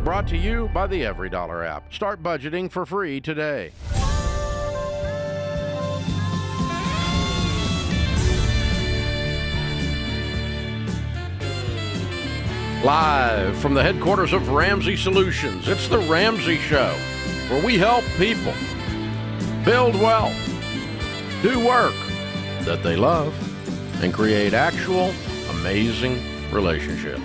brought to you by the Every Dollar app. Start budgeting for free today. Live from the headquarters of Ramsey Solutions, it's The Ramsey Show, where we help people build wealth, do work that they love, and create actual amazing relationships.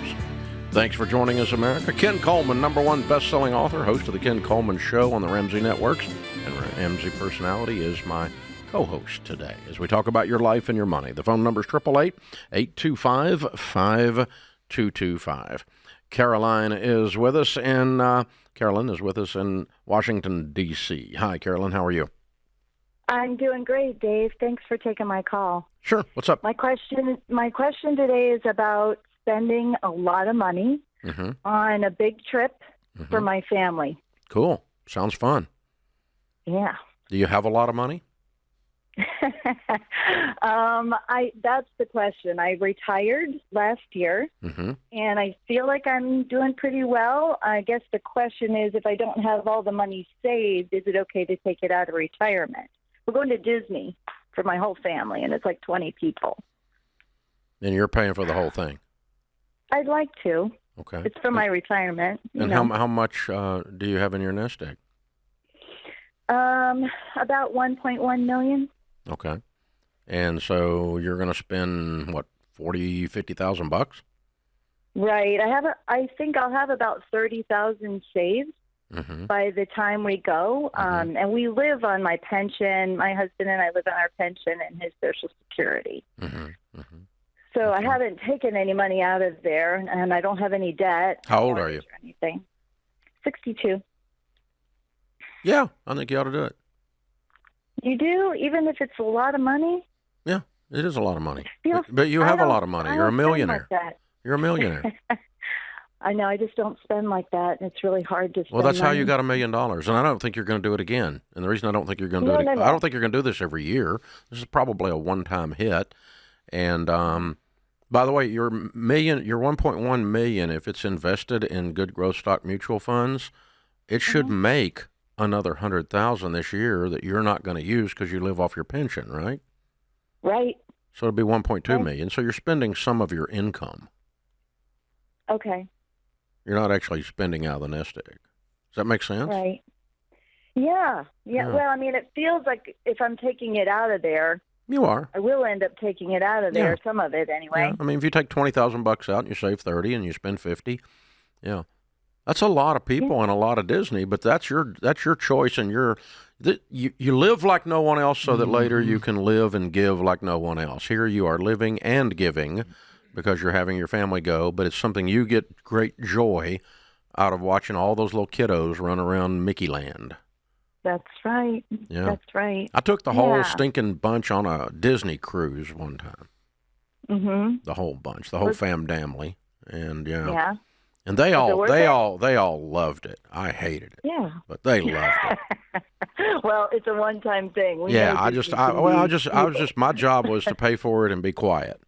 Thanks for joining us, America. Ken Coleman, #1 best-selling author, host of the Ken Coleman Show on the Ramsey Networks, and Ramsey Personality is my co-host today as we talk about your life and your money. The phone number is 888-825-5225. Caroline is with us, and Carolyn is with us in Washington, D.C. Hi, Carolyn. How are you? I'm doing great, Dave. Thanks for taking my call. Sure. What's up? My question today is about spending a lot of money on a big trip for my family. Cool. Sounds fun. Yeah. Do you have a lot of money? That's the question. I retired last year, and I feel like I'm doing pretty well. I guess the question is, if I don't have all the money saved, is it okay to take it out of retirement? We're going to Disney for my whole family, and it's like 20 people. And you're paying for the whole thing? I'd like to. Okay. It's for my retirement. And how much do you have in your nest egg? About $1.1 million. Okay. And so you're going to spend, what, $50,000? Right. I think I'll have about 30,000 saved by the time we go. And we live on my pension. My husband and I live on our pension and his Social Security. So I haven't taken any money out of there, and I don't have any debt. How old are you? Or anything. 62. Yeah, I think you ought to do it. You do, even if it's a lot of money? Yeah, it is a lot of money. But you have a lot of money. You're a millionaire. Like You're a millionaire. I know. I just don't spend like that. It's really hard to spend. Well, that's money. how you got $1 million, and I don't think you're going to do it again. And the reason I don't think you're going to do it, I don't think you're going to do this every year. This is probably a one-time hit. And by the way, your 1.1 million, if it's invested in good growth stock mutual funds, it should make another 100,000 this year that you're not going to use because you live off your pension, right? Right. So it'll be 1.2 million. So you're spending some of your income. Okay. You're not actually spending out of the nest egg. Does that make sense? Right. Yeah. Well, I mean, it feels like if I'm taking it out of there, you are. I will end up taking it out of there, some of it anyway. Yeah. I mean, if you take $20,000 out and you save 30 and you spend 50, that's a lot of people and a lot of Disney. But that's your choice, and you live like no one else, so that later you can live and give like no one else. Here you are living and giving because you're having your family go, but it's something you get great joy out of watching all those little kiddos run around Mickey Land. That's right. Yeah. That's right. I took the whole stinking bunch on a Disney cruise one time. The whole bunch, the whole family, and and they all loved it. I hated it. Yeah, but they loved it. Well, it's a one-time thing. My job was to pay for it and be quiet,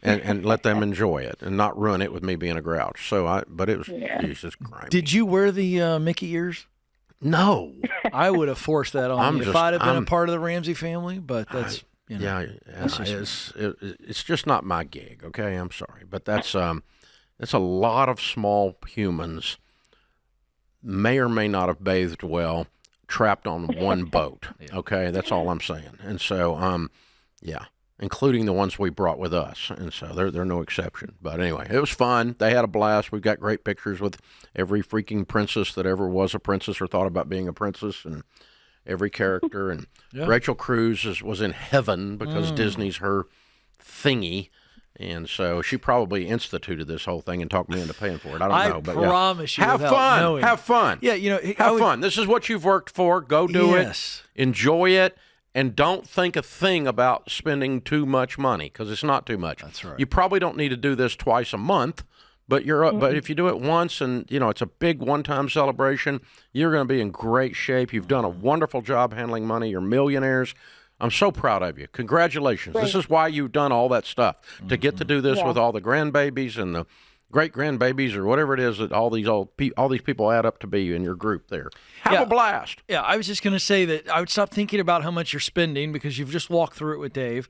and let them enjoy it and not ruin it with me being a grouch. But it was Jesus Christ. Did you wear the Mickey ears? No. I would have forced that on you if I'd have been a part of the Ramsey family, but that's, it's just not my gig, okay? I'm sorry. But that's a lot of small humans, may or may not have bathed well, trapped on one boat, okay? That's all I'm saying. And so, including the ones we brought with us. And so they're no exception. But anyway, it was fun. They had a blast. We've got great pictures with every freaking princess that ever was a princess or thought about being a princess, and every character. And Rachel Cruz was in heaven because Disney's her thingy. And so she probably instituted this whole thing and talked me into paying for it. I don't know. But promise you. Have fun. Have fun. Yeah, have fun. This is what you've worked for. Go do it. Enjoy it. And don't think a thing about spending too much money, because it's not too much. That's right. You probably don't need to do this twice a month, but but if you do it once and it's a big one-time celebration, you're going to be in great shape. You've done a wonderful job handling money. You're millionaires. I'm so proud of you. Congratulations. This is why you've done all that stuff, to get to do this with all the grandbabies and the great grandbabies or whatever it is that all these people add up to be in your group there. Have a blast. Yeah, I was just going to say that I would stop thinking about how much you're spending because you've just walked through it with Dave.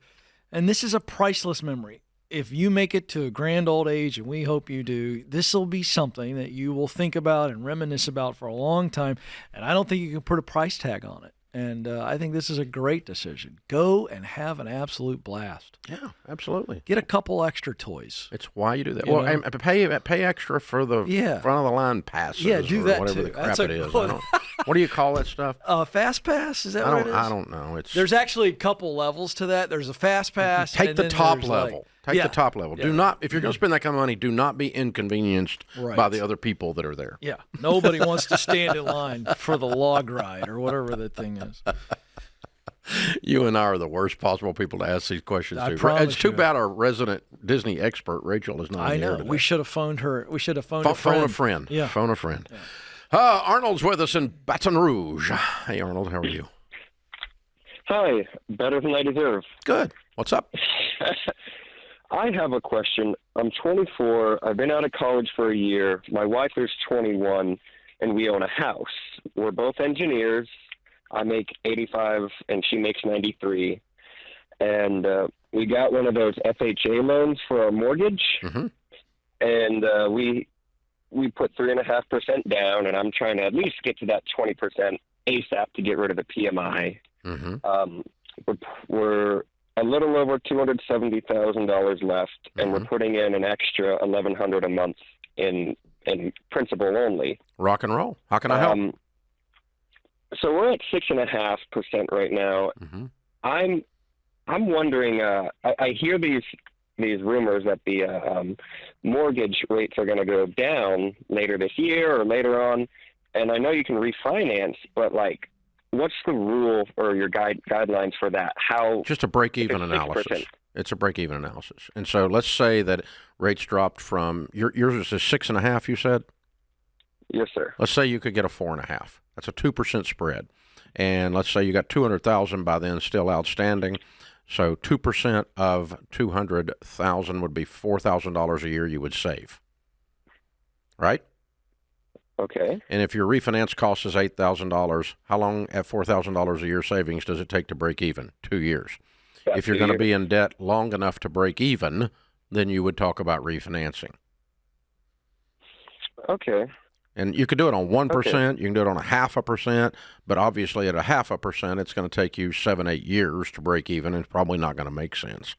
And this is a priceless memory. If you make it to a grand old age, and we hope you do, this will be something that you will think about and reminisce about for a long time. And I don't think you can put a price tag on it. And I think this is a great decision. Go and have an absolute blast. Yeah, absolutely. Get a couple extra toys. It's why you do that. And pay extra for the front of the line passes. Yeah, do that whatever too. the crap it is. What do you call that stuff? Fast pass? Is that what it is? I don't know. There's actually a couple levels to that. There's a fast pass. Take the top level. Take the top level. Yeah. Do not, if you're going to spend that kind of money, do not be inconvenienced by the other people that are there. Yeah. Nobody wants to stand in line for the log ride or whatever that thing is. You and I are the worst possible people to ask these questions to. It's too bad our resident Disney expert, Rachel, is not here today. We should have phoned her. We should have phoned a friend. Phone a friend. Yeah. Phone a friend. Yeah. Arnold's with us in Baton Rouge. Hey, Arnold, how are you? Hi. Better than I deserve. Good. What's up? I have a question. I'm 24. I've been out of college for a year. My wife is 21, and we own a house. We're both engineers. I make 85, and she makes 93. And we got one of those FHA loans for our mortgage, and we put 3.5% down, and I'm trying to at least get to that 20% ASAP to get rid of the PMI. We're a little over $270,000 left, and we're putting in an extra $1,100 a month in principal only. Rock and roll. How can I help? So we're at 6.5% right now. I'm wondering. I hear these rumors that the mortgage rates are going to go down later this year or later on, and I know you can refinance, but like, what's the rule or your guidelines for that? Just a break-even analysis. It's a break-even analysis. And so let's say that rates dropped from yours is 6.5. You said. Yes, sir. Let's say you could get a 4.5. That's a 2% spread, and let's say you got 200,000 by then still outstanding. So 2% of 200,000 would be $4,000 a year you would save. Right? Okay. And if your refinance cost is $8,000, how long at $4,000 a year savings does it take to break even? 2 years. If you're going to be in debt long enough to break even, then you would talk about refinancing. Okay. And you could do it on 1%, you can do it on 0.5%, but obviously at 0.5%, it's going to take you 7-8 years to break even, and it's probably not going to make sense.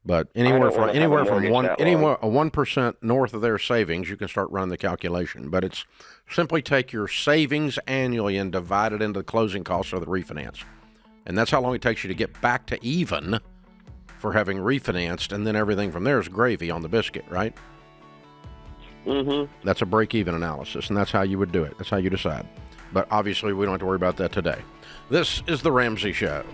But anywhere from 1% north of their savings, you can start running the calculation. But it's simply take your savings annually and divide it into the closing costs of the refinance. And that's how long it takes you to get back to even for having refinanced, and then everything from there is gravy on the biscuit, right? That's a break-even analysis, and that's how you would do it. That's how you decide. But obviously, we don't have to worry about that today. This is The Ramsey Show.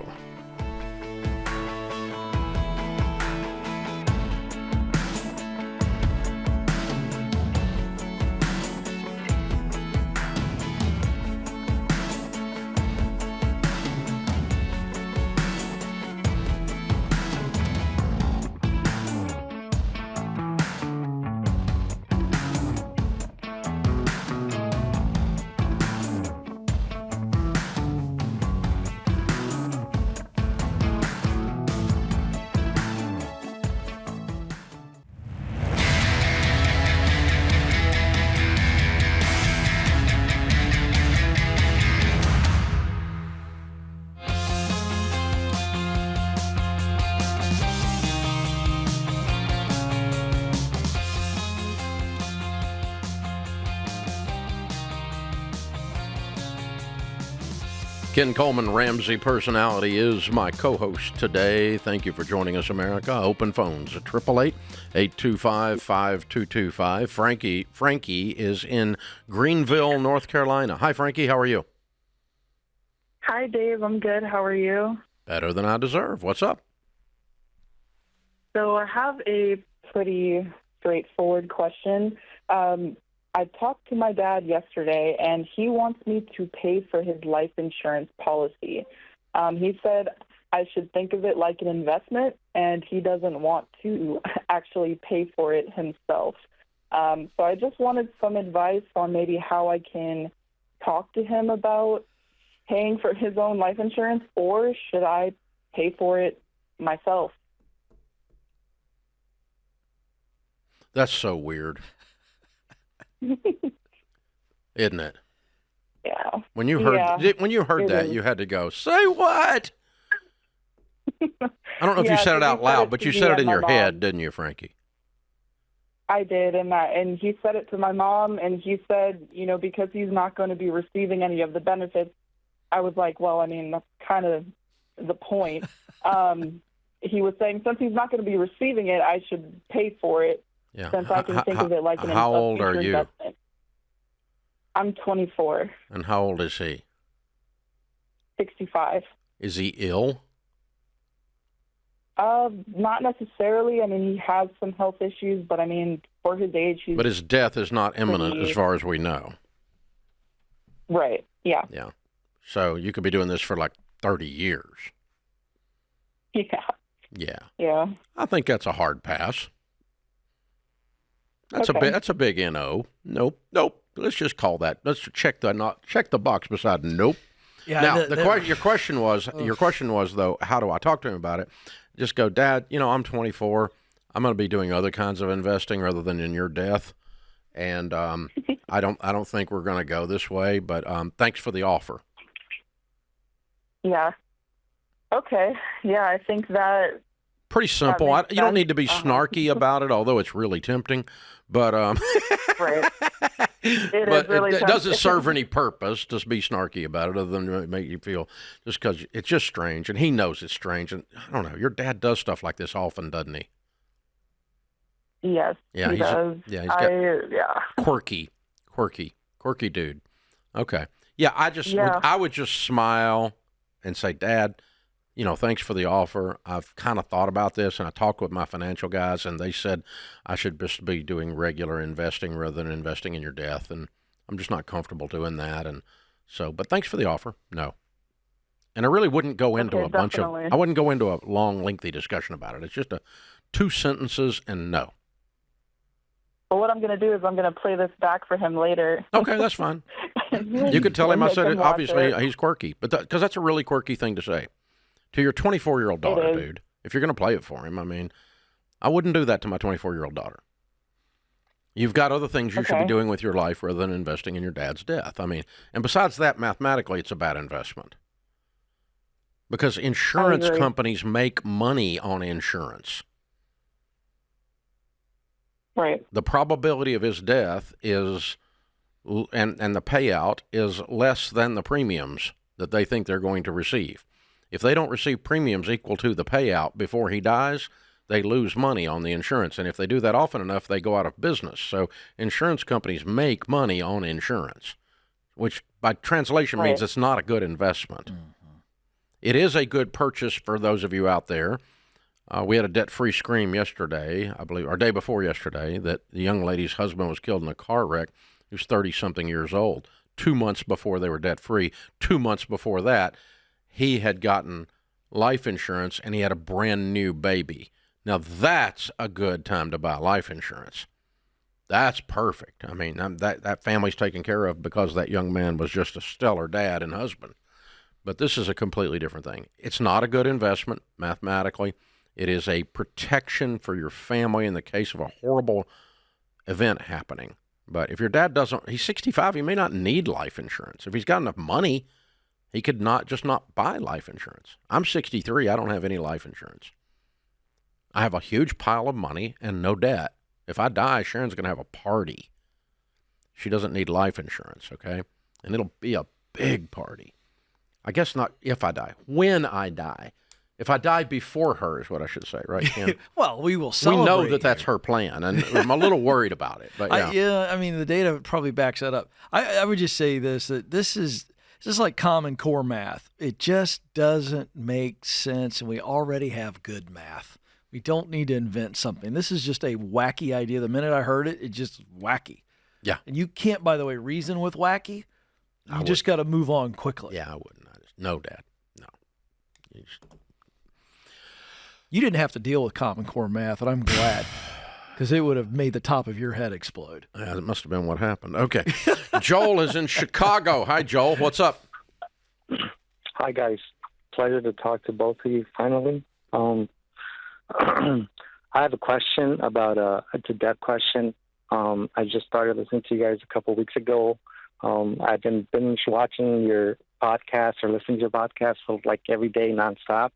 Ken Coleman, Ramsey Personality, is my co-host today. Thank you for joining us, America. Open phones at 888-825-5225. Frankie is in Greenville, North Carolina. Hi, Frankie. How are you? Hi, Dave. I'm good. How are you? Better than I deserve. What's up? So I have a pretty straightforward question. I talked to my dad yesterday, and he wants me to pay for his life insurance policy. He said I should think of it like an investment, and he doesn't want to actually pay for it himself. So I just wanted some advice on maybe how I can talk to him about paying for his own life insurance, or should I pay for it myself? That's so weird. Isn't it? Yeah. When you heard that, is. you had to go, say what? I don't know if you said it out loud, but you said it in your head, didn't you, Frankie? I did, and he said it to my mom, and he said, because he's not going to be receiving any of the benefits. I was like, well, I mean, that's kind of the point. He was saying, since he's not going to be receiving it, I should pay for it. Yeah. Since I can think of it like how old are you? Investment. I'm 24. And how old is he? 65. Is he ill? Not necessarily. I mean, he has some health issues, but I mean, for his age, he's... But his death is not imminent as far as we know. Right, yeah. Yeah. So you could be doing this for like 30 years. Yeah. Yeah. Yeah. I think that's a hard pass. That's a big NO. Nope. Let's just call that. Let's check the box beside nope. Yeah. Now your question was though, how do I talk to him about it? Just go, Dad. I'm 24. I'm going to be doing other kinds of investing rather than in your death, and I don't think we're going to go this way. But thanks for the offer. Yeah. Okay. Yeah, I think that. Pretty simple. You don't need to be snarky about it, although it's really tempting. But right. It doesn't serve any purpose to be snarky about it, other than to make you feel just because it's just strange, and he knows it's strange. And I don't know. Your dad does stuff like this often, doesn't he? Yes. Yeah, he does. He's got quirky dude. Okay. Yeah, I would just smile and say, Dad, thanks for the offer. I've kind of thought about this, and I talked with my financial guys, and they said I should just be doing regular investing rather than investing in your death, and I'm just not comfortable doing that. And so, but thanks for the offer. No. And I really wouldn't go into I wouldn't go into a long, lengthy discussion about it. It's just 2 sentences and no. Well, what I'm going to do is I'm going to play this back for him later. Okay, that's fine. You could tell him I said it. Obviously, he's quirky, but because that's a really quirky thing to say. To your 24-year-old daughter, dude, if you're going to play it for him, I mean, I wouldn't do that to my 24-year-old daughter. You've got other things you should be doing with your life rather than investing in your dad's death. I mean, and besides that, mathematically, it's a bad investment. Because insurance companies make money on insurance. Right. The probability of his death is, and the payout is less than the premiums that they think they're going to receive. If they don't receive premiums equal to the payout before he dies, they lose money on the insurance. And if they do that often enough, they go out of business. So insurance companies make money on insurance, which by translation means it's not a good investment. Mm-hmm. It is a good purchase for those of you out there. We had a debt-free scream yesterday, I believe, or day before yesterday, that the young lady's husband was killed in a car wreck. He was 30-something years old. 2 months before they were debt-free. 2 months before that, he had gotten life insurance, and he had a brand-new baby. Now, that's a good time to buy life insurance. That's perfect. I mean, that family's taken care of because that young man was just a stellar dad and husband. But this is a completely different thing. It's not a good investment, mathematically. It is a protection for your family in the case of a horrible event happening. But if your dad doesn't, he's 65, he may not need life insurance. If he's got enough money, he could not buy life insurance. I'm 63, I don't have any life insurance. I have a huge pile of money and no debt. If I die, Sharon's going to have a party. She doesn't need life insurance, okay? And it'll be a big party. I guess not if I die, when I die. If I die before her is what I should say, right, Kim? Well, we will celebrate. We know that that's her plan, and I'm a little worried about it. But I mean, the data probably backs that up. I would just say that this is like Common Core math. It just doesn't make sense, and we already have good math. We don't need to invent something. This is just a wacky idea. The minute I heard it, it's just wacky. Yeah. And you can't, by the way, reason with wacky. You just got to move on quickly. Yeah, I wouldn't. No, Dad. No. You didn't have to deal with Common Core math, and I'm glad. because it would have made the top of your head explode. Yeah, that must have been what happened. Okay. Joel is in Chicago. Hi, Joel. What's up? Hi, guys. Pleasure to talk to both of you finally. I have a question about it's a debt question. I just started listening to you guys a couple of weeks ago. I've been binge watching your podcast or listening to your podcast for like every day nonstop.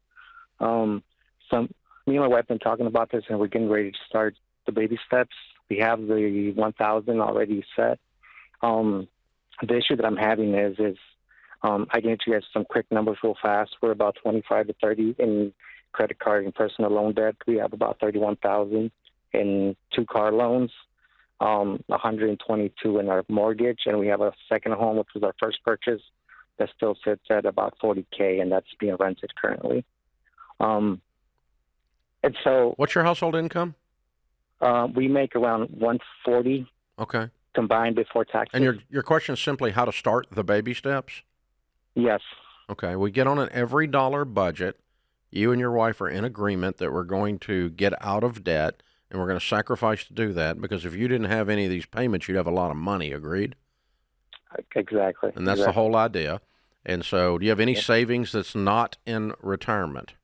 Me and my wife have been talking about this, and we're getting ready to start the baby steps. We have the 1,000 already set. The issue that I'm having is I can get you guys some quick numbers real fast. We're about 25 to 30 in credit card and personal loan debt. We have about 31,000 in 2 car loans, 122 in our mortgage, and we have a second home, which was our first purchase, that still sits at about $40K, and that's being rented currently. And so, what's your household income? We make around 140. Okay. Combined before taxes. And your question is simply how to start the baby steps? Yes. Okay. We get on an every dollar budget. You and your wife are in agreement that we're going to get out of debt, and we're going to sacrifice to do that, because if you didn't have any of these payments, you'd have a lot of money. Agreed? Exactly. And that's the whole idea. And so do you have any savings that's not in retirement?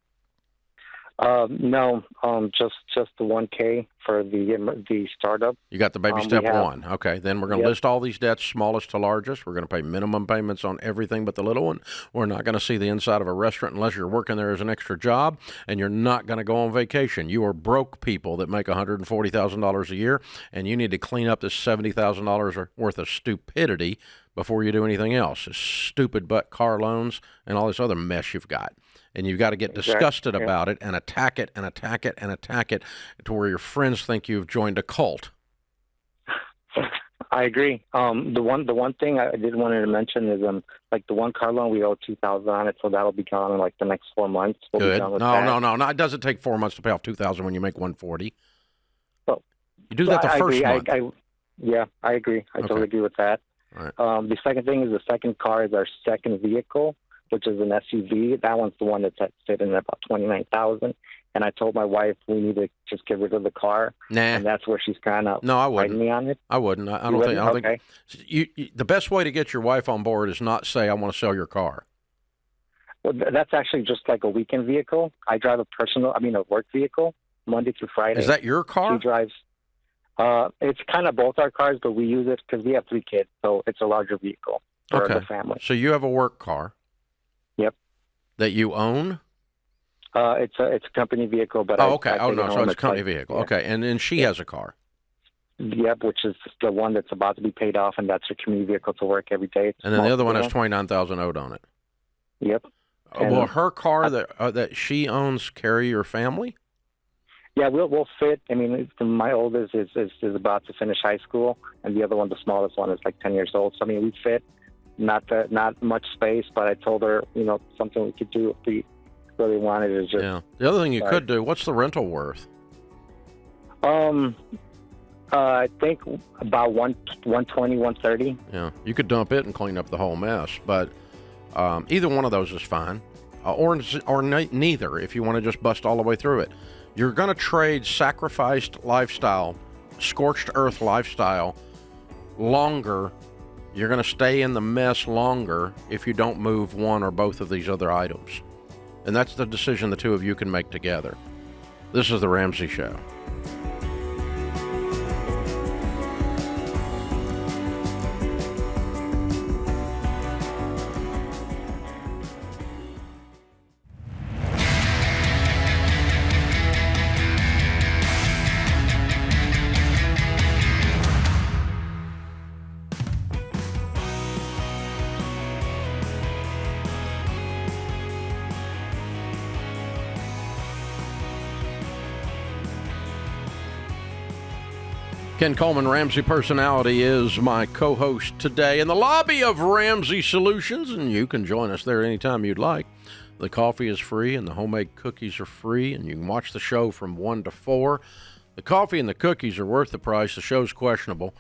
No, just the 1K for the startup. You got the baby step one. Okay, then we're going to list all these debts, smallest to largest. We're going to pay minimum payments on everything but the little one. We're not going to see the inside of a restaurant unless you're working there as an extra job, and you're not going to go on vacation. You are broke people that make $140,000 a year, and you need to clean up this $70,000 worth of stupidity before you do anything else. This stupid butt car loans and all this other mess you've got. And you've got to get disgusted about it and attack it and attack it and attack it to where your friends think you've joined a cult. I agree. The one thing I did want to mention is like the 1 car loan, we owe $2,000 on it, so that'll be gone in like the next 4 months. We'll Good. Be done with No. It doesn't take 4 months to pay off $2,000 when you make $140. Well, you do that the first month. I agree. I totally agree with that. All right. The second thing is the second car is our second vehicle, which is an SUV. That one's the one that's sitting at about $29,000. And I told my wife we need to just get rid of the car. Nah. And that's where she's kind of fighting me on it. I wouldn't. I don't think. You, the best way to get your wife on board is not say, I want to sell your car. Well, that's actually just like a weekend vehicle. I drive a work vehicle Monday through Friday. Is that your car? She drives. It's kind of both our cars, but we use it because we have 3 kids, so it's a larger vehicle for the family. So you have a work car. Yep. That you own? It's a company vehicle, but so it's a company vehicle. Yeah. Okay, and then she has a car. Yep, which is the one that's about to be paid off, and that's her community vehicle to work every day. And then the other one has $29,000 owed on it. Yep. Will her car that she owns carry your family? Yeah, we'll fit. I mean, my oldest is about to finish high school, and the other one, the smallest one, is like 10 years old. So I mean, we fit. Not much space, but I told her, something we could do if we really wanted is just. Yeah. The other thing you could do. What's the rental worth? I think about 120, 130. Yeah, you could dump it and clean up the whole mess, but either one of those is fine, or neither. If you want to just bust all the way through it, you're going to trade sacrificed lifestyle, scorched earth lifestyle, longer. You're going to stay in the mess longer if you don't move one or both of these other items. And that's the decision the two of you can make together. This is The Ramsey Show. Ken Coleman, Ramsey Personality, is my co-host today in the lobby of Ramsey Solutions, and you can join us there anytime you'd like. The coffee is free, and the homemade cookies are free, and you can watch the show from 1 to 4. The coffee and the cookies are worth the price. The show's questionable.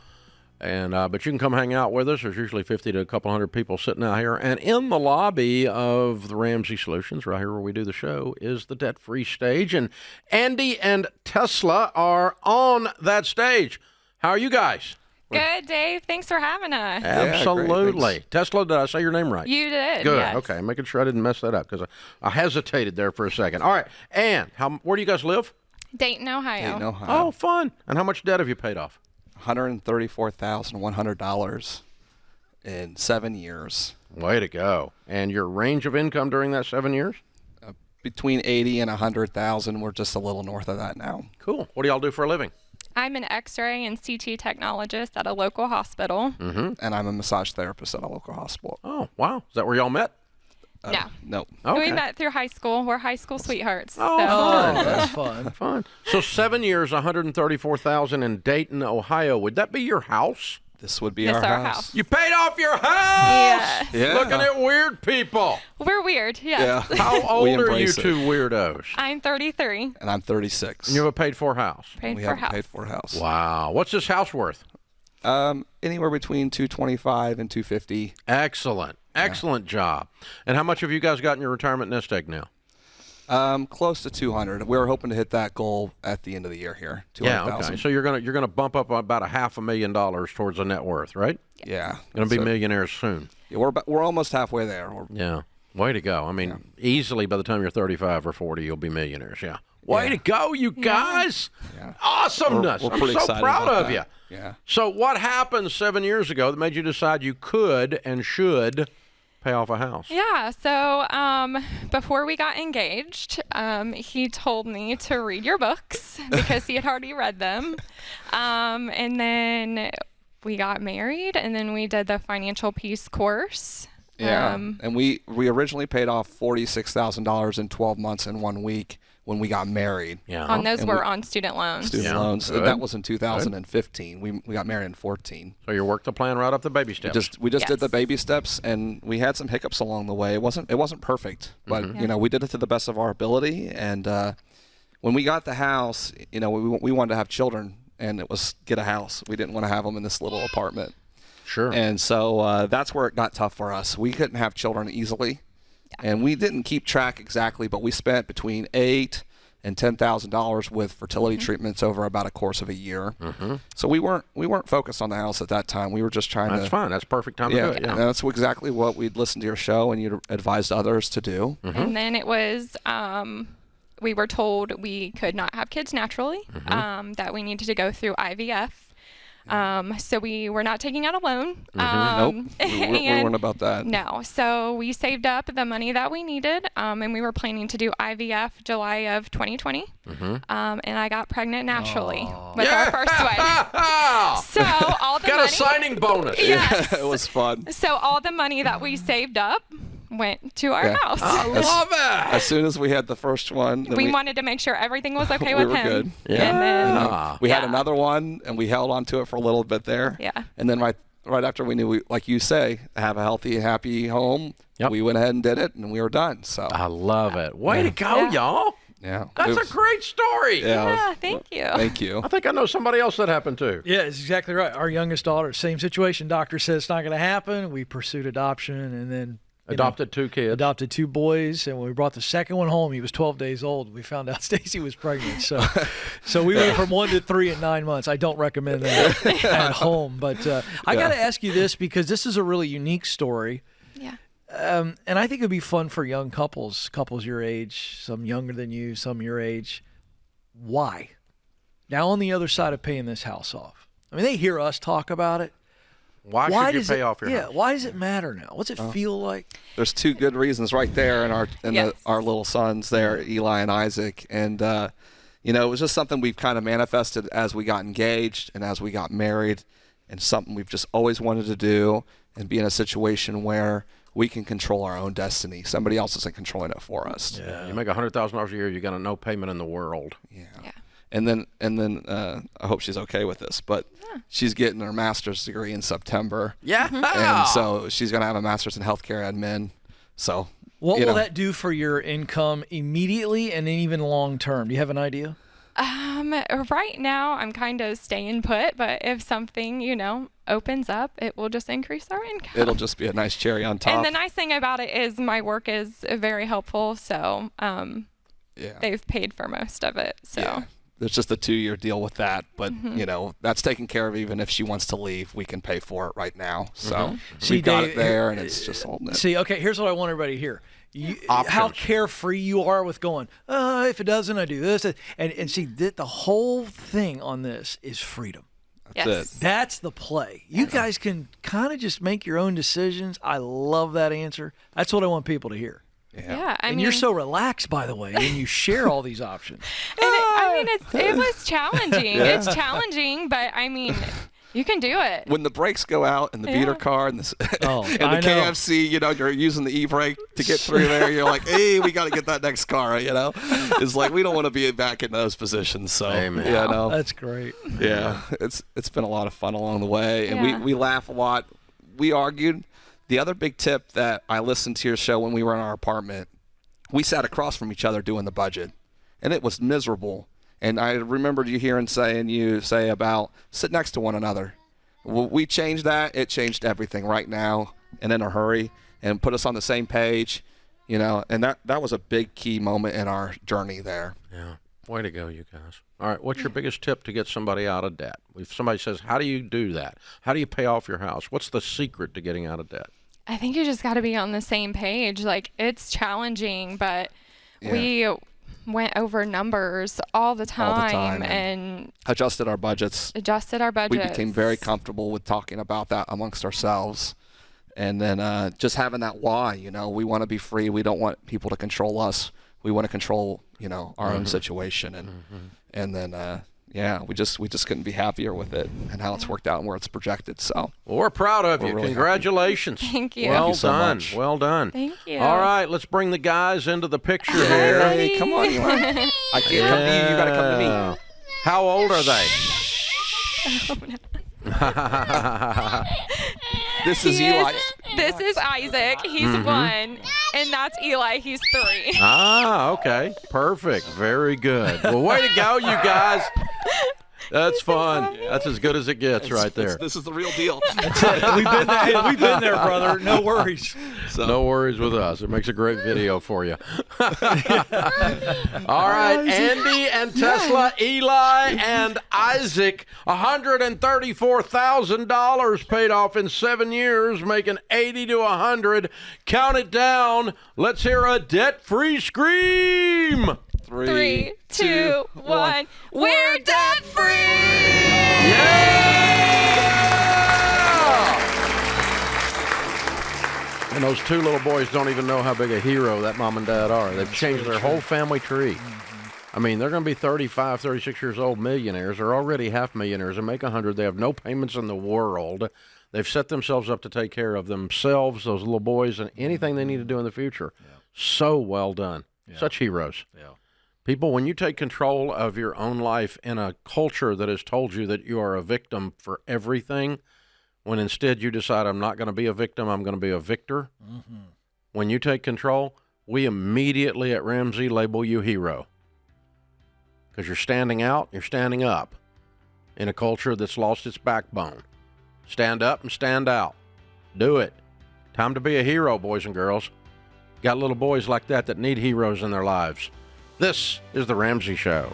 And but you can come hang out with us. There's usually 50 to a couple hundred people sitting out here. And in the lobby of the Ramsey Solutions, right here where we do the show, is the debt-free stage. And Andy and Tesla are on that stage. How are you guys? Good, Dave. Thanks for having us. Absolutely. Tesla, did I say your name right? You did. Good. Yes. Okay. Making sure I didn't mess that up because I hesitated there for a second. All right. And where do you guys live? Dayton, Ohio. Dayton, Ohio. Oh, fun. And how much debt have you paid off? $134,100 in 7 years. Way to go. And your range of income during that 7 years? Between 80 and 100,000. We're just a little north of that now. Cool. What do y'all do for a living? I'm an X-ray and CT technologist at a local hospital. Mm-hmm. And I'm a massage therapist at a local hospital. Oh, wow. Is that where y'all met? No. Nope. Okay. We met through high school. We're high school sweethearts. Oh, so. fun. That's fun. Fun. So 7 years, $134,000 in Dayton, Ohio. Would that be your house? This would be It's our our house. house. You paid off your house? Yes. Yeah. Looking at weird people. We're weird, yes. Yeah. How old We are you embrace it. two weirdos? I'm 33. And I'm 36. And you have a paid-for house? Paid we for haven't house. paid for a house. Wow. What's this house worth? Anywhere between 225 and 250. Excellent. Excellent job. And how much have you guys got in your retirement nest egg now? Close to 200. We were hoping to hit that goal at the end of the year here. 200,000. Okay. So you're gonna bump up about $500,000 towards the net worth, right? Yeah. Gonna be So- millionaires soon. Yeah, we're almost halfway there. Yeah. Way to go. I mean, easily by the time you're 35 or 40, you'll be millionaires. Yeah. Way to go, you guys. Yeah. Awesomeness. We're I'm pretty so excited proud about of that. you. Yeah. So what happened 7 years ago that made you decide you could and should pay off a house? Yeah, so before we got engaged, he told me to read your books because he had already read them. And then we got married, and then we did the financial peace course. Yeah. And we originally paid off $46,000 in 12 months and 1 week when we got married. Yeah. On those And were we- on student loans. Student loans. Good. That was in 2015. We got married in 14. So you worked the plan right up the baby steps. We just did the Yes. baby steps, and we had some hiccups along the way. It wasn't perfect, but you know, we did it to the best of our ability. And when we got the house, you know, we wanted to have children, and it was get a house. We didn't want to have them in this little apartment. Sure. And so that's where it got tough for us. We couldn't have children easily, and we didn't keep track exactly, but we spent between $8,000 and $10,000 with fertility treatments over about a course of a year. So we weren't focused on the house at that time. We were just trying That's to. fine. That's perfect time to do it. And Yeah. that's exactly what we'd listened to your show and you'd advised others to do. And then it was, we were told we could not have kids naturally, that we needed to go through IVF. So we were not taking out a loan. Nope, we weren't about that. No. So we saved up the money that we needed, and we were planning to do IVF July of 2020. And I got pregnant naturally with our first one. So all the Got money, a signing bonus. Yes. It was fun. So all the money that we saved up went to our Yeah. house. I love it. As soon as we had the first one, then we wanted to make sure everything was okay we with were him. good. Yeah. And then, we had Yeah. another one, and we held on to it for a little bit there. Yeah. And then right after we knew, we, like you say, have a healthy, happy home, Yep. we went ahead and did it, and we were done. So I love it. Way to go, Yeah. y'all. yeah, That's it a was- great story. Yeah, it was- yeah, thank you. Thank you. I think I know somebody else that happened to. Yeah, it's exactly right. Our youngest daughter, same situation. Doctor says it's not going to happen. We pursued adoption, and then Adopted two kids. adopted two boys. And when we brought the second one home, he was 12 days old. We found out Stacy was pregnant. So we went from 1 to 3 in 9 months. I don't recommend that at home. But I got to ask you this because this is a really unique story. Yeah. And I think it'd be fun for young couples your age, some younger than you, some your age. Why? Now on the other side of paying this house off. I mean, they hear us talk about it. Why should you does pay it, off your yeah, house? why does it matter now? What's it feel like? There's two good reasons right there in Yes. our little sons there, Eli and Isaac, and you know, it was just something we've kind of manifested as we got engaged and as we got married, and something we've just always wanted to do, and be in a situation where we can control our own destiny. Somebody else isn't controlling it for us. You make $100,000 a year, you got a no payment in the world. Yeah. Yeah. And then I hope she's okay with this, but she's getting her master's degree in September. Yeah. And so she's going to have a master's in healthcare admin. So What you will know, that do for your income immediately and then even long term? Do you have an idea? Right now I'm kind of staying put, but if something, opens up, it will just increase our income. It'll just be a nice cherry on top. And the nice thing about it is my work is very helpful, so they've paid for most of it. So there's just a 2-year deal with that, but that's taken care of. Even if she wants to leave, we can pay for it right now. So we've got it there, and it's just holding it. See, okay, here's what I want everybody to hear. How carefree you are with going, if it doesn't, I do this. And see, the whole thing on this is freedom. That's it. That's the play. You guys can kind of just make your own decisions. I love that answer. That's what I want people to hear. Yeah, and you're so relaxed, by the way, and you share all these options. And it was challenging. It's challenging, but you can do it. When the brakes go out in the beater car and the KFC, you're using the e-brake to get through there. You're like, hey, we got to get that next car. It's like we don't want to be back in those positions. So that's great. Yeah, it's been a lot of fun along the way, and we laugh a lot. We argued. The other big tip that I listened to your show when we were in our apartment, we sat across from each other doing the budget, and it was miserable. And I remembered you saying you say about sit next to one another. Well, we changed that. It changed everything right now and in a hurry and put us on the same page, and that was a big key moment in our journey there. Yeah. Way to go, you guys. All right, what's your biggest tip to get somebody out of debt? If somebody says, how do you do that? How do you pay off your house? What's the secret to getting out of debt? I think you just got to be on the same page. Like, it's challenging, but we went over numbers all the time and adjusted our budgets. We became very comfortable with talking about that amongst ourselves. And then just having that why, we want to be free. We don't want people to control us. We want to control, our own situation. And then, we just couldn't be happier with it and how it's worked out and where it's projected. So we're proud of you. Really Congratulations. Happy. Thank you. Well so done. much. Well done. Thank you. All right, let's bring the guys into the picture here. Hey, come on, Eli. I can't come to you. You got to come to me. How old are they? This is Eli. This is Isaac. He's 1, and that's Eli. He's 3. Ah, okay. Perfect. Very good. Well, way to go, you guys. That's fun. That's as good as it gets right there. This is the real deal. We've been there, brother. No worries. No worries with us. It makes a great video for you. All right, Andy and Tesla, Eli and Isaac, $134,000 paid off in 7 years, making 80 to 100. Count it down. Let's hear a debt-free scream. 3, 2, 1. We're debt free! Yeah! And those 2 little boys don't even know how big a hero that mom and dad are. They've changed their whole family tree. I mean, they're going to be 35, 36 years old millionaires. They're already half millionaires and make 100. They have no payments in the world. They've set themselves up to take care of themselves, those little boys, and anything they need to do in the future. Yeah. So well done. Yeah. Such heroes. Yeah. People, when you take control of your own life in a culture that has told you that you are a victim for everything, when instead you decide, I'm not going to be a victim, I'm going to be a victor. When you take control, we immediately at Ramsey label you hero. Because you're standing out, you're standing up in a culture that's lost its backbone. Stand up and stand out. Do it. Time to be a hero, boys and girls. Got little boys like that need heroes in their lives. This is The Ramsey Show.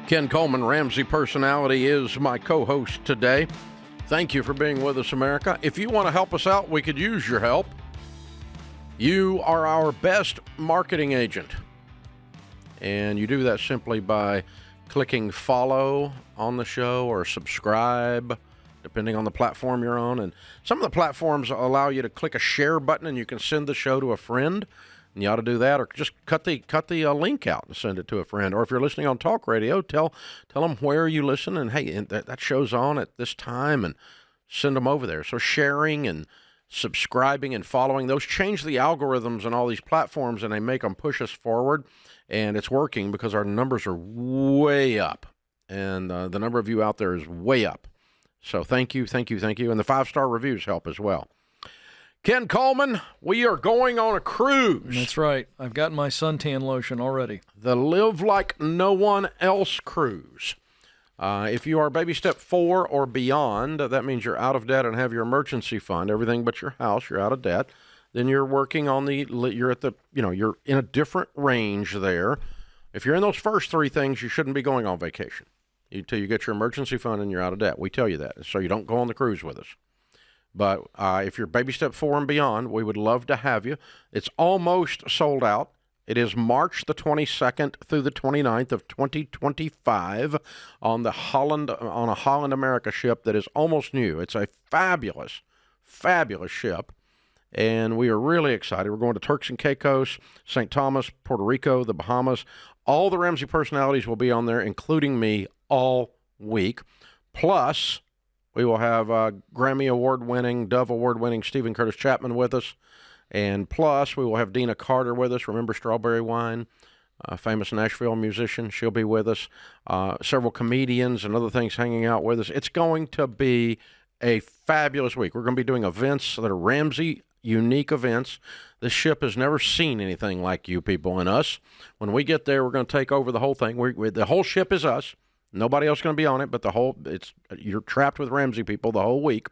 Ken Coleman, Ramsey Personality, is my co-host today. Thank you for being with us, America. If you want to help us out, we could use your help. You are our best marketing agent. And you do that simply by clicking follow on the show or subscribe, depending on the platform you're on. And some of the platforms allow you to click a share button and you can send the show to a friend. And you ought to do that, or just cut the link out and send it to a friend. Or if you're listening on talk radio, tell them where you listen and, hey, that show's on at this time, and send them over there. So sharing and subscribing and following, those change the algorithms on all these platforms, and they make them push us forward. And it's working because our numbers are way up, and the number of you out there is way up. So thank you. And the 5-star reviews help as well. Ken Coleman, we are going on a cruise. That's right. I've gotten my suntan lotion already. The Live Like No One Else cruise. If you are baby step 4 or beyond, that means you're out of debt and have your emergency fund, everything but your house, you're out of debt. Then you're working on you're in a different range there. If you're in those first 3 things, you shouldn't be going on vacation until you get your emergency fund and you're out of debt. We tell you that, so you don't go on the cruise with us. But if you're baby step 4 and beyond, we would love to have you. It's almost sold out. It is March the 22nd through the 29th of 2025 on a Holland America ship that is almost new. It's a fabulous, fabulous ship, and we are really excited. We're going to Turks and Caicos, St. Thomas, Puerto Rico, the Bahamas. All the Ramsey personalities will be on there, including me, all week. Plus, we will have Grammy Award-winning, Dove Award-winning Stephen Curtis Chapman with us. And plus, we will have Dina Carter with us. Remember Strawberry Wine? A famous Nashville musician. She'll be with us. Several comedians and other things hanging out with us. It's going to be a fabulous week. We're going to be doing events that are Ramsey unique events. This ship has never seen anything like you people and us. When we get there, we're going to take over the whole thing. The whole ship is us. Nobody else is going to be on it, but you're trapped with Ramsey people the whole week.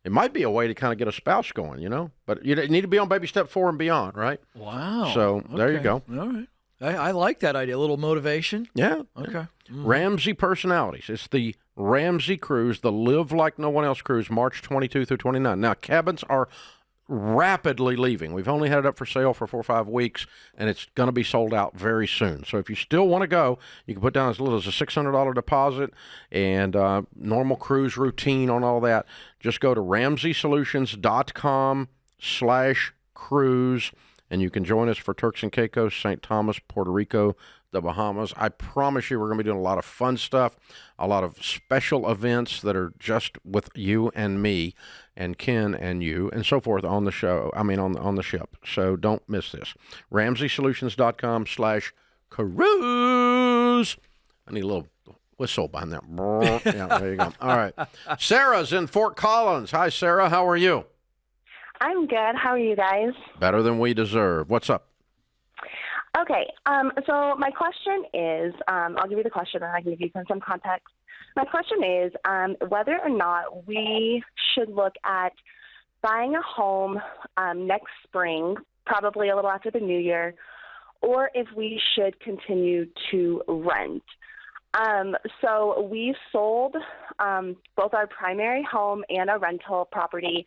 It might be a way to kind of get a spouse going, but you need to be on baby step 4 and beyond, right? Wow. So there you go. All right. I like that idea. A little motivation. Yeah. Okay. Ramsey personalities. It's the Ramsey cruise, the Live Like No One Else cruise, March 22 through 29. Now, cabins are rapidly leaving. We've only had it up for sale for 4 or 5 weeks, and it's going to be sold out very soon. So if you still want to go, you can put down as little as a $600 deposit and normal cruise routine on all that. Just go to ramseysolutions.com/cruise, and you can join us for Turks and Caicos, St. Thomas, Puerto Rico, the Bahamas. I promise you we're going to be doing a lot of fun stuff, a lot of special events that are just with you and me and Ken and you and so forth on the show. On the ship. So don't miss this. ramseysolutions.com/cruise. I need a little whistle behind that. Yeah, there you go. All right. Sarah's in Fort Collins. Hi, Sarah. How are you? I'm good. How are you guys? Better than we deserve. What's up? Okay. So my question is, I'll give you the question and I can give you some context. My question is whether or not we should look at buying a home next spring, probably a little after the new year, or if we should continue to rent. So we sold both our primary home and a rental property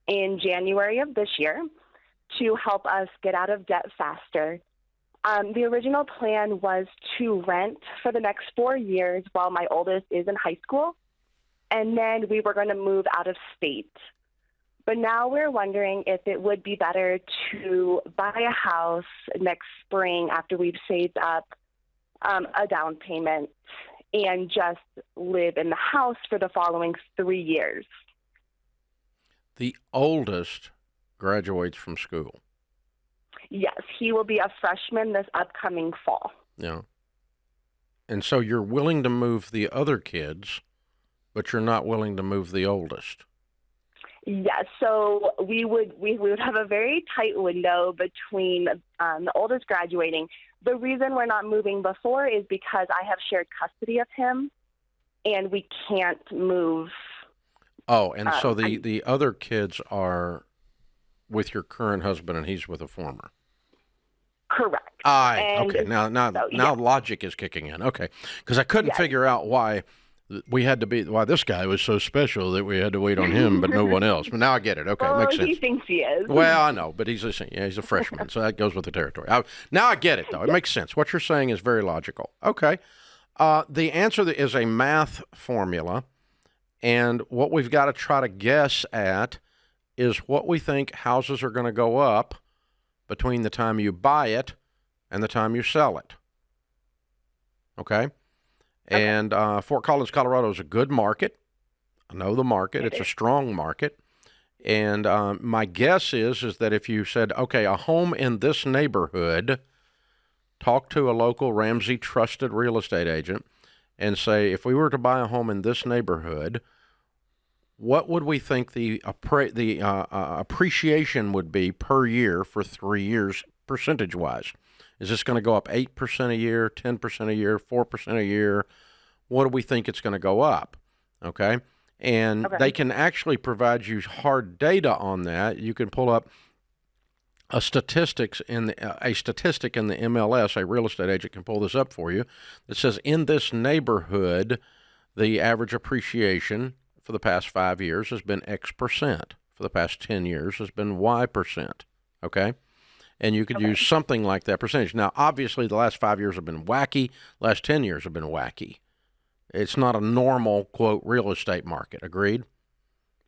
in January of this year to help us get out of debt faster. The original plan was to rent for the next 4 years while my oldest is in high school, and then we were going to move out of state. But now we're wondering if it would be better to buy a house next spring after we've saved up a down payment and just live in the house for the following 3 years. The oldest graduates from school. Yes, he will be a freshman this upcoming fall. Yeah. And so you're willing to move the other kids, but you're not willing to move the oldest. Yes, so we would have a very tight window between the oldest graduating. The reason we're not moving before is because I have shared custody of him, and we can't move. Oh, and so the other kids are with your current husband, and he's with a former. Correct. Okay. Now logic is kicking in. Okay, because I couldn't figure out why we had to be, why this guy was so special that we had to wait on him, but no one else. But now I get it. Okay, Well, makes sense. he thinks he is. Well, I know, but he's a freshman, so that goes with the territory. Now I get it, though. It makes sense. What you're saying is very logical. Okay. The answer is a math formula, and what we've got to try to guess at is what we think houses are going to go up between the time you buy it and the time you sell it. Okay? And Fort Collins, Colorado is a good market. I know the market. It's a strong market. And my guess is that if you said, okay, a home in this neighborhood, talk to a local Ramsey trusted real estate agent and say, if we were to buy a home in this neighborhood, what would we think the appreciation would be per year for 3 years percentage-wise? Is this going to go up 8% a year, 10% a year, 4% a year? What do we think it's going to go up? Okay? And they can actually provide you hard data on that. You can pull up a statistic in the MLS. A real estate agent can pull this up for you. That says in this neighborhood, the average appreciation for the past 5 years has been X percent. For the past 10 years has been Y percent. Okay? And you could use something like that percentage. Now, obviously, the last 5 years have been wacky. Last 10 years have been wacky. It's not a normal, quote, real estate market. Agreed?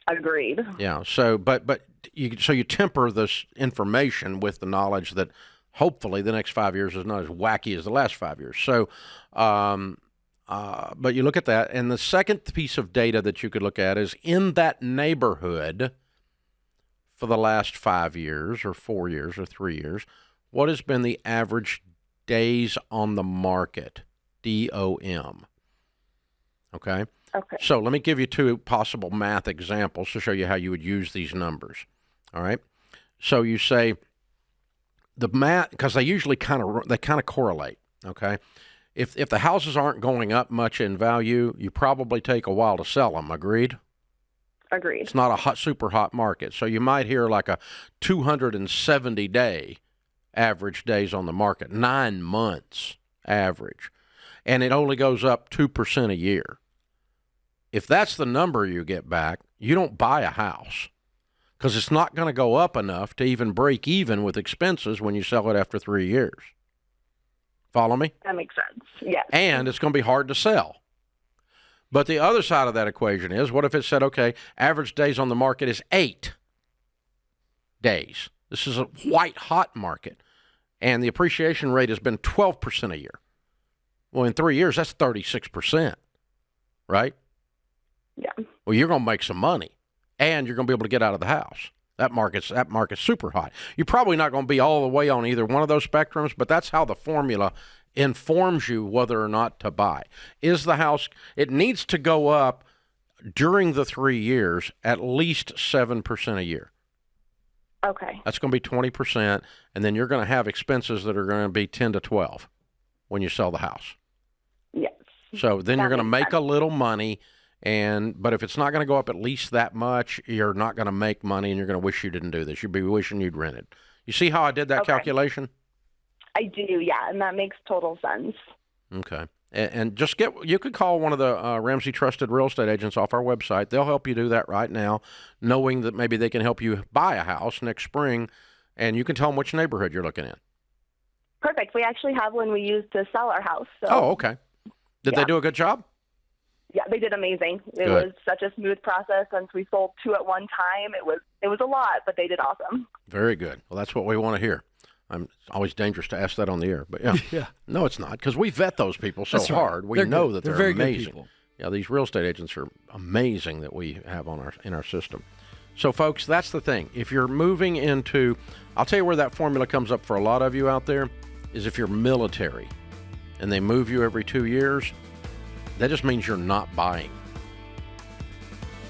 Agreed. Yeah. So, you temper this information with the knowledge that hopefully the next 5 years is not as wacky as the last 5 years. So, but you look at that, and the second piece of data that you could look at is in that neighborhood for the last 5 years or 4 years or 3 years, what has been the average days on the market, DOM? Okay? Okay. So let me give you two possible math examples to show you how you would use these numbers. All right? So you say the math, because they usually kind of correlate, okay? If the houses aren't going up much in value, you probably take a while to sell them. Agreed? Agreed. It's not a super hot market. So you might hear like a 270-day average days on the market, 9 months average, and it only goes up 2% a year. If that's the number you get back, you don't buy a house because it's not going to go up enough to even break even with expenses when you sell it after 3 years. Follow me? That makes sense. Yes. And it's going to be hard to sell. But the other side of that equation is, what if it said, okay, average days on the market is 8 days. This is a white-hot market, and the appreciation rate has been 12% a year. Well, in 3 years, that's 36%, right? Yeah. Well, you're going to make some money, and you're going to be able to get out of the house. That market's super hot. You're probably not going to be all the way on either one of those spectrums, but that's how the formula informs you whether or not to buy. Is the house, it needs to go up during the 3 years at least 7% a year. Okay. That's going to be 20%, and then you're going to have expenses that are going to be 10 to 12 when you sell the house. Yes. So then you're going to make sense. a little money, but if it's not going to go up at least that much, you're not going to make money, and you're going to wish you didn't do this. You'd be wishing you'd rented. You see how I did that calculation? I do, yeah, and that makes total sense. Okay. And just you could call one of the Ramsey Trusted real estate agents off our website. They'll help you do that right now, knowing that maybe they can help you buy a house next spring, and you can tell them which neighborhood you're looking in. Perfect. We actually have one we used to sell our house. So. Oh, okay. Did they do a good job? Yeah, they did amazing. It was such a smooth process. Since we sold 2 at one time, it was a lot, but they did awesome. Very good. Well, that's what we want to hear. It's always dangerous to ask that on the air, but yeah. No, it's not, because we vet those people so hard. We know that they're very amazing. Good people. Yeah, these real estate agents are amazing that we have in our system. So, folks, that's the thing. If you're moving into, I'll tell you where that formula comes up for a lot of you out there, is if you're military and they move you every 2 years, that just means you're not buying.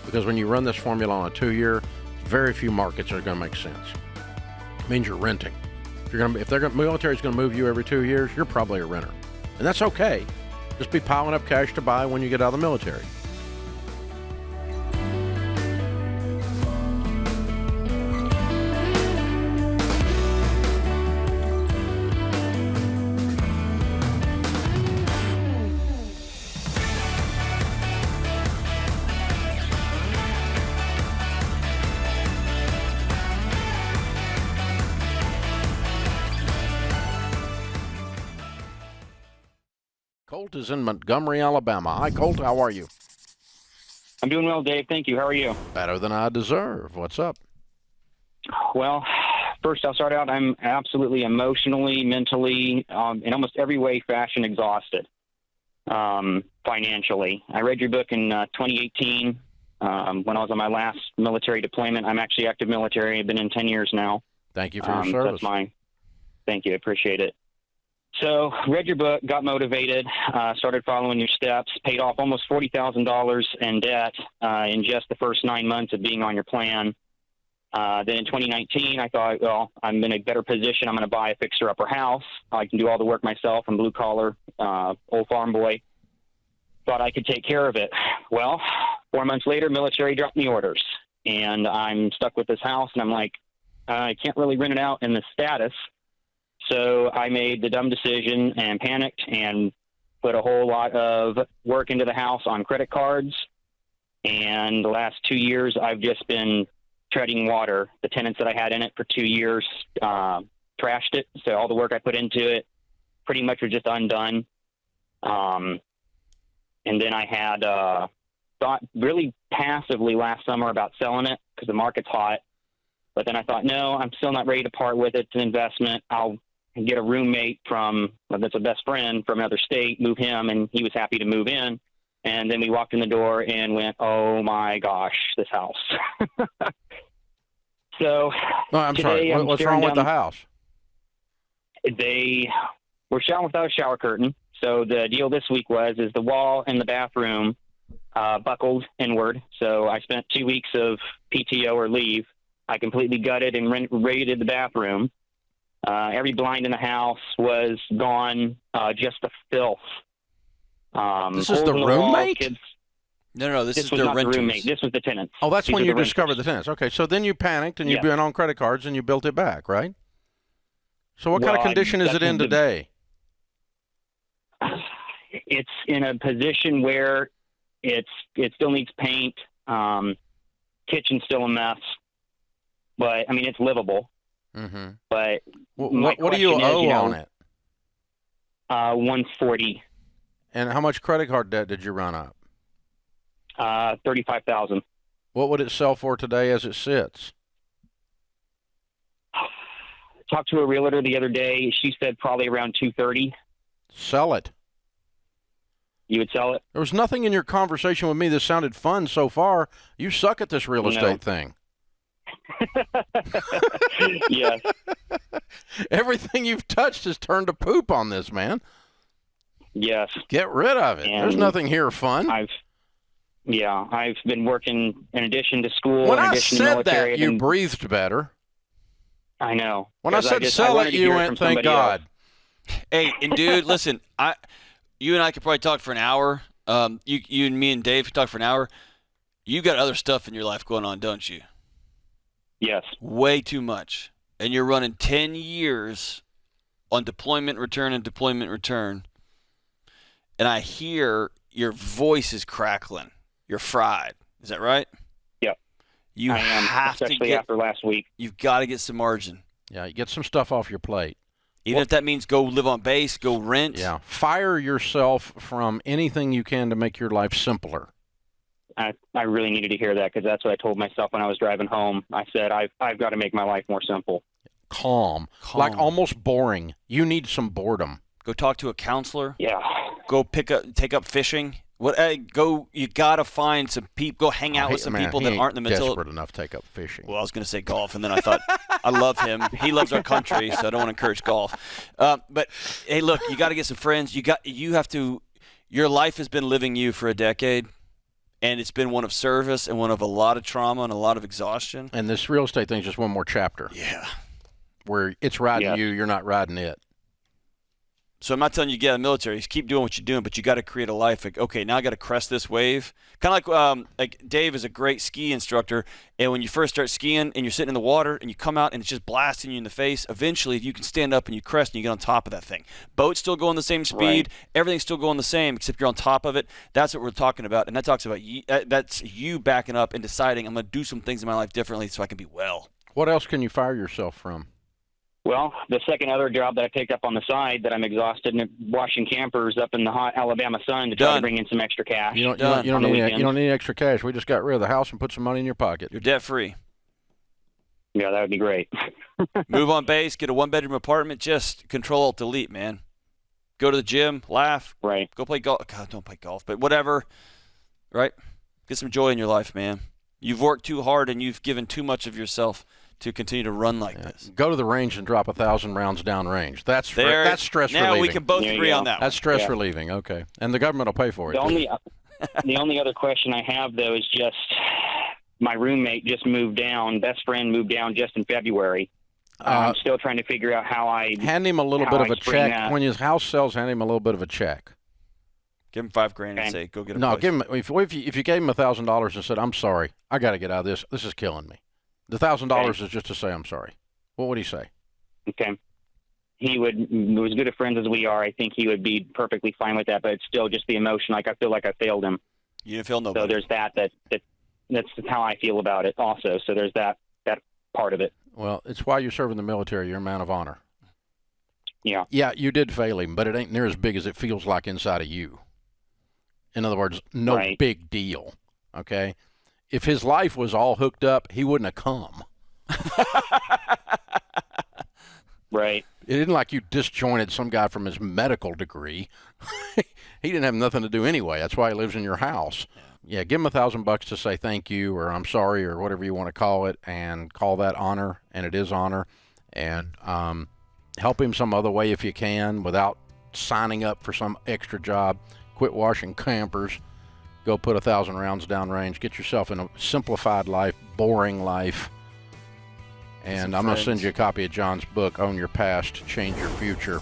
Because when you run this formula on a 2-year, very few markets are going to make sense. It means you're renting. If the military is going to move you every 2 years, you're probably a renter. And that's okay. Just be piling up cash to buy when you get out of the military. Colt is in Montgomery, Alabama. Hi, Colt. How are you? I'm doing well, Dave. Thank you. How are you? Better than I deserve. What's up? Well, first I'll start out. I'm absolutely emotionally, mentally, in almost every way, fashion exhausted financially. I read your book in 2018 when I was on my last military deployment. I'm actually active military. I've been in 10 years now. Thank you for your service. Thank you. I appreciate it. So read your book, got motivated, started following your steps, paid off almost $40,000 in debt in just the first 9 months of being on your plan. Then in 2019, I thought, well, I'm in a better position. I'm going to buy a fixer-upper house. I can do all the work myself. I'm blue-collar, old farm boy. Thought I could take care of it. Well, 4 months later, military dropped me orders, and I'm stuck with this house, and I'm like, I can't really rent it out in this status. So I made the dumb decision and panicked and put a whole lot of work into the house on credit cards. And the last 2 years, I've just been treading water. The tenants that I had in it for 2 years trashed it. So all the work I put into it pretty much was just undone. And then I had thought really passively last summer about selling it because the market's hot. But then I thought, no, I'm still not ready to part with it. It's an investment. I'll get a roommate that's a best friend from another state, move him, and he was happy to move in. And then we walked in the door and went, oh, my gosh, this house. So no, I'm sorry. What's wrong with the house? They were showering without a shower curtain. So the deal this week is the wall in the bathroom buckled inward. So I spent 2 weeks of PTO or leave. I completely gutted and raided the bathroom. Every blind in the house was gone, just the filth. This is the roommate? No, this is was their not renters. the roommate. This was the tenants. Oh, that's These when are you the discovered renters. the tenants. Okay, so then you panicked and you've been on credit cards and you built it back, right? So what kind of condition is it in today? It's in a position where it still needs paint. Kitchen's still a mess. But, I mean, it's livable. Mm-hmm. But what do you owe on it? $140. And how much credit card debt did you run up? $35,000. What would it sell for today as it sits? Talked to a realtor the other day. She said probably around $230. Sell it. You would sell it? There was nothing in your conversation with me that sounded fun so far. You suck at this real estate thing. Yes. Everything you've touched has turned to poop on this, man. Yes. Get rid of it. And there's nothing here fun. I've been working in addition to school. When in I addition said to military, that, you breathed better. I know. When I said sell it, you went, thank God. Hey, and dude, listen, you and I could probably talk for an hour. You and me and Dave could talk for an hour. You got other stuff in your life going on, don't you? Yes. Way too much. And you're running 10 years on deployment return and deployment return. And I hear your voice is crackling. You're fried. Is that right? Yep. I am, especially after last week. You've got to get some margin. Yeah, you get some stuff off your plate. Even if that means go live on base, go rent. Yeah, fire yourself from anything you can to make your life simpler. I really needed to hear that because that's what I told myself when I was driving home. I said, I've got to make my life more simple. Calm. Like almost boring. You need some boredom. Go talk to a counselor. Yeah. Go take up fishing. You got to find some people. Go hang out with some people that aren't in the mental. Desperate enough to take up fishing. Well, I was going to say golf, and then I thought I love him. He loves our country, so I don't want to encourage golf. But hey, look, you got to get some friends. You have to. Your life has been living you for a decade, and it's been one of service and one of a lot of trauma and a lot of exhaustion. And this real estate thing is just one more chapter. Yeah. Where it's riding you, you're not riding it. So I'm not telling you to get out of the military. Just keep doing what you're doing, but you got to create a life. Like, okay, now I got to crest this wave. Kind of like Dave is a great ski instructor, and when you first start skiing and you're sitting in the water and you come out and it's just blasting you in the face, eventually you can stand up and you crest and you get on top of that thing. Boats still going the same speed. Right. Everything's still going the same, except you're on top of it. That's what we're talking about, and that talks about that's you backing up and deciding I'm going to do some things in my life differently so I can be well. What else can you fire yourself from? Well, the second other job that I picked up on the side that I'm exhausted in washing campers up in the hot Alabama sun to try to bring in some extra cash. You don't need extra cash. We just got rid of the house and put some money in your pocket. You're debt free. Yeah, that would be great. Move on base, get a 1-bedroom apartment, just Control-Alt-Delete, man. Go to the gym, laugh. Right. Go play golf. God, don't play golf, but whatever. Right? Get some joy in your life, man. You've worked too hard and you've given too much of yourself to continue to run like this. Go to the range and drop 1,000 rounds down range. That's stress relieving. Now we can both agree on that. That's stress relieving. Okay, and the government will pay for it. The only other question I have though is just my roommate just moved down. Best friend moved down just in February. I'm still trying to figure out how I hand him a little bit of a check when his house sells. Hand him a little bit of a check. Give him $5,000 and say, "Go get a No, place." give him. If you gave him $1,000 and said, "I'm sorry, I got to get out of this. This is killing me." The $1,000 is just to say, "I'm sorry." What would he say? Okay. He would, as good of friends as we are, I think he would be perfectly fine with that, but it's still just the emotion. Like, I feel like I failed him. You didn't feel nobody. So there's that's how I feel about it also. So there's that part of it. Well, it's why you serve in the military. You're a man of honor. Yeah. Yeah, you did fail him, but it ain't near as big as it feels like inside of you. In other words, no big deal. Okay? If his life was all hooked up, he wouldn't have come. Right. It isn't like you disjointed some guy from his medical degree. He didn't have nothing to do anyway. That's why he lives in your house. Yeah, give him $1,000 to say thank you or I'm sorry or whatever you want to call it, and call that honor, and it is honor. And help him some other way if you can without signing up for some extra job. Quit washing campers. Go put 1,000 rounds downrange. Get yourself in a simplified life, boring life. And I'm going to send you a copy of John's book, Own Your Past, Change Your Future.